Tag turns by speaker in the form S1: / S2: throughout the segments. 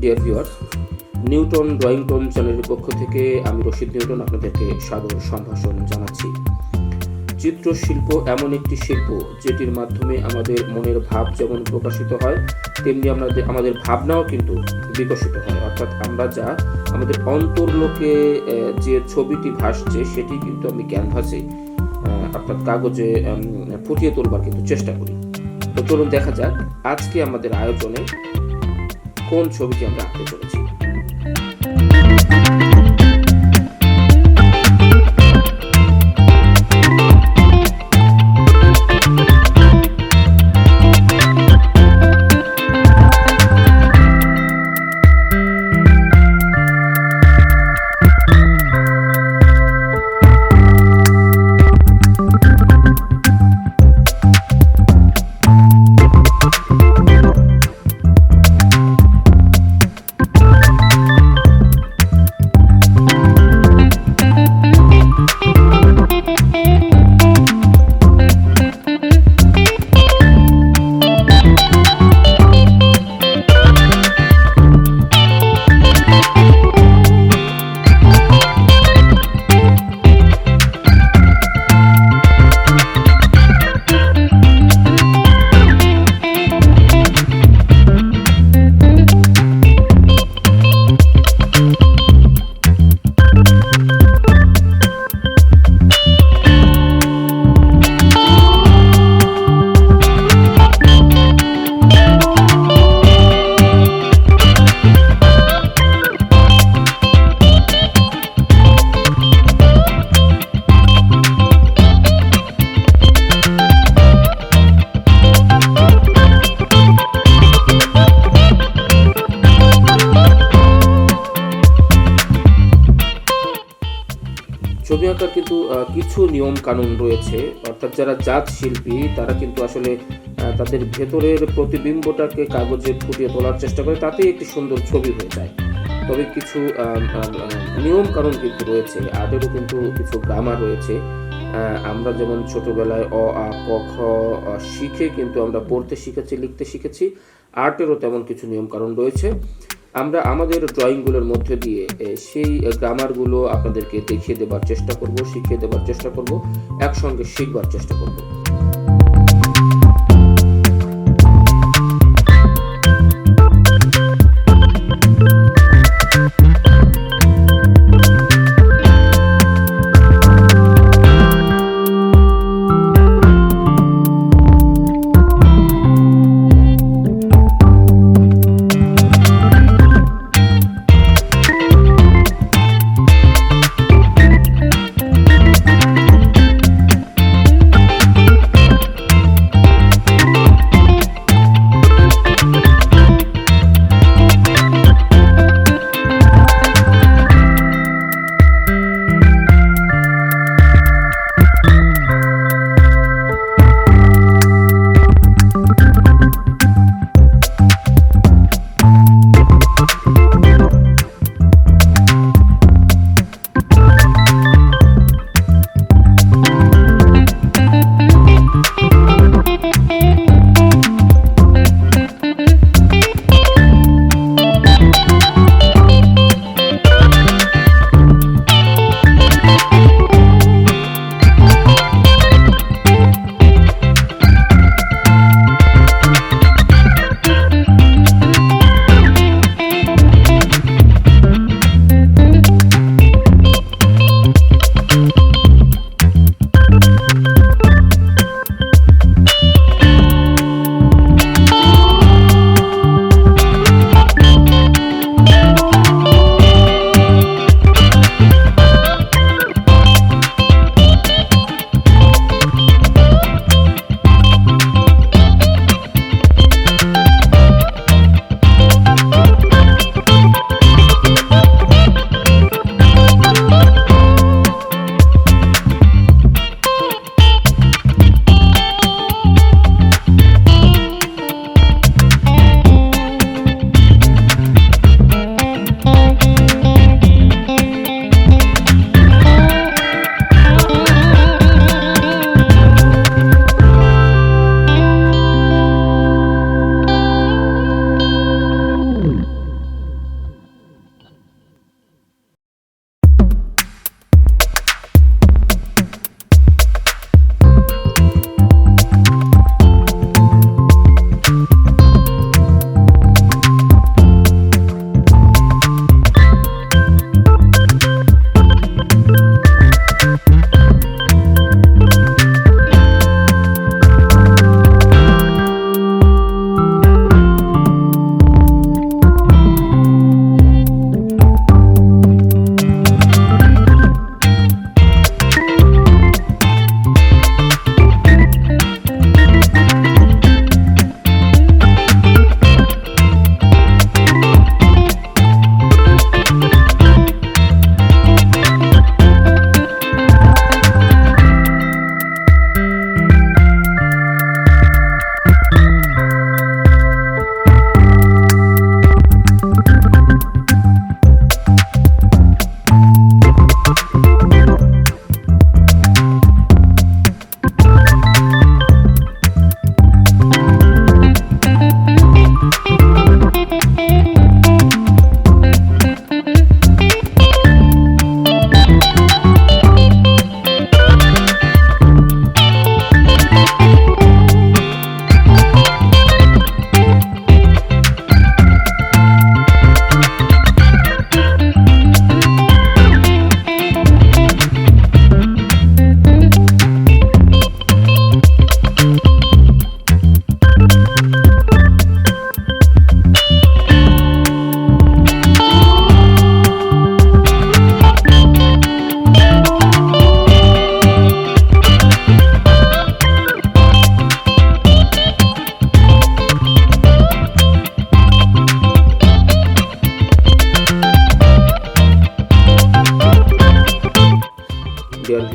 S1: Dear viewers, Newton drawing tone চ্যানেলের পক্ষ থেকে আমি রশিদ নিউটন আপনাদেরকে সাদর সম্ভাষণ জানাচ্ছি। চিত্রশিল্প এমন একটি শিল্প যেটির মাধ্যমে আমাদের মনের ভাব যেমন প্রকাশিত হয়, তেমনি আমাদের ভাবনাও কিন্তু বিকশিত হয়। অর্থাৎ আমরা যা আমাদের অন্তর্লোকে যে ছবিটি ভাসছে সেটি কিন্তু আমি ক্যানভাসে অর্থাৎ কাগজে ফুটিয়ে তোলবার কিন্তু চেষ্টা করি। তো চলুন দেখা যাক আজকে আমাদের আয়োজনে কোন ছবিটি আমরা আঁকতে চলেছি। ছবি আঁকার কিন্তু কিছু নিয়ম কানুন রয়েছে। অর্থাৎ যারা জাত শিল্পী তারা কিন্তু আসলে তাদের ভেতরের প্রতিবিম্বটাকে কাগজে ফুটিয়ে তোলার চেষ্টা করে, তাতেই একটি সুন্দর ছবি হয়ে যায়। তবে কিছু নিয়ম কানুন কিন্তু রয়েছে, আর্টেরও কিন্তু কিছু গ্রামার রয়েছে। আমরা যেমন ছোটবেলায় অ আ ক খ শিখে কিন্তু আমরা পড়তে শিখেছি, লিখতে শিখেছি, আর্টেরও তেমন কিছু নিয়ম কানুন রয়েছে। আমরা আমাদের ড্রয়িংগুলোর মধ্যে দিয়ে সেই গ্রামারগুলো আপনাদেরকে দেখিয়ে দেবার চেষ্টা করব, শিখিয়ে দেবার চেষ্টা করব, একসঙ্গে শিখবার চেষ্টা করব।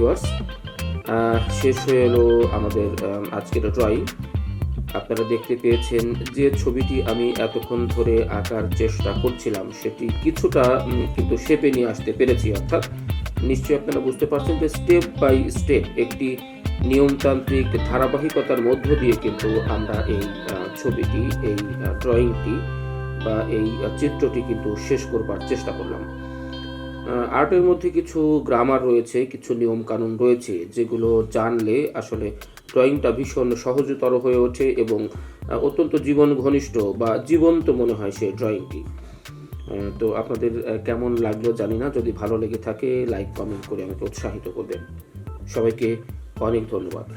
S1: ভিউয়ার্স, শেষ হয়ে এলো আমাদের আজকের ড্রয়িং। আপনারা দেখতে পেয়েছেন যে ছবিটি আমি এতক্ষণ ধরে আঁকার চেষ্টা করছিলাম সেটি কিছুটা কিন্তু শেপে নিয়ে আসতে পেরেছি। অর্থাৎ নিশ্চয়ই আপনারা বুঝতে পারছেন যে স্টেপ বাই স্টেপ একটি নিয়মতান্ত্রিক ধারাবাহিকতার মধ্য দিয়ে কিন্তু আমরা এই ছবিটি, এই ড্রয়িংটি বা এই চিত্রটি কিন্তু শেষ করবার চেষ্টা করলাম। আর্টের মধ্যে কিছু গ্রামার রয়েছে, কিছু নিয়ম কানুন রয়েছে যেগুলো জানলে আসলে ড্রয়িংটা ভীষণ সহজতর হয়ে ওঠে এবং অত্যন্ত জীবন ঘনিষ্ঠ বা জীবন্ত মনে হয় সেই ড্রয়িংটি। তো আপনাদের কেমন লাগলো জানি না। যদি ভালো লেগে থাকে লাইক কমেন্ট করে আমাকে উৎসাহিত করবেন। সবাইকে অনেক ধন্যবাদ।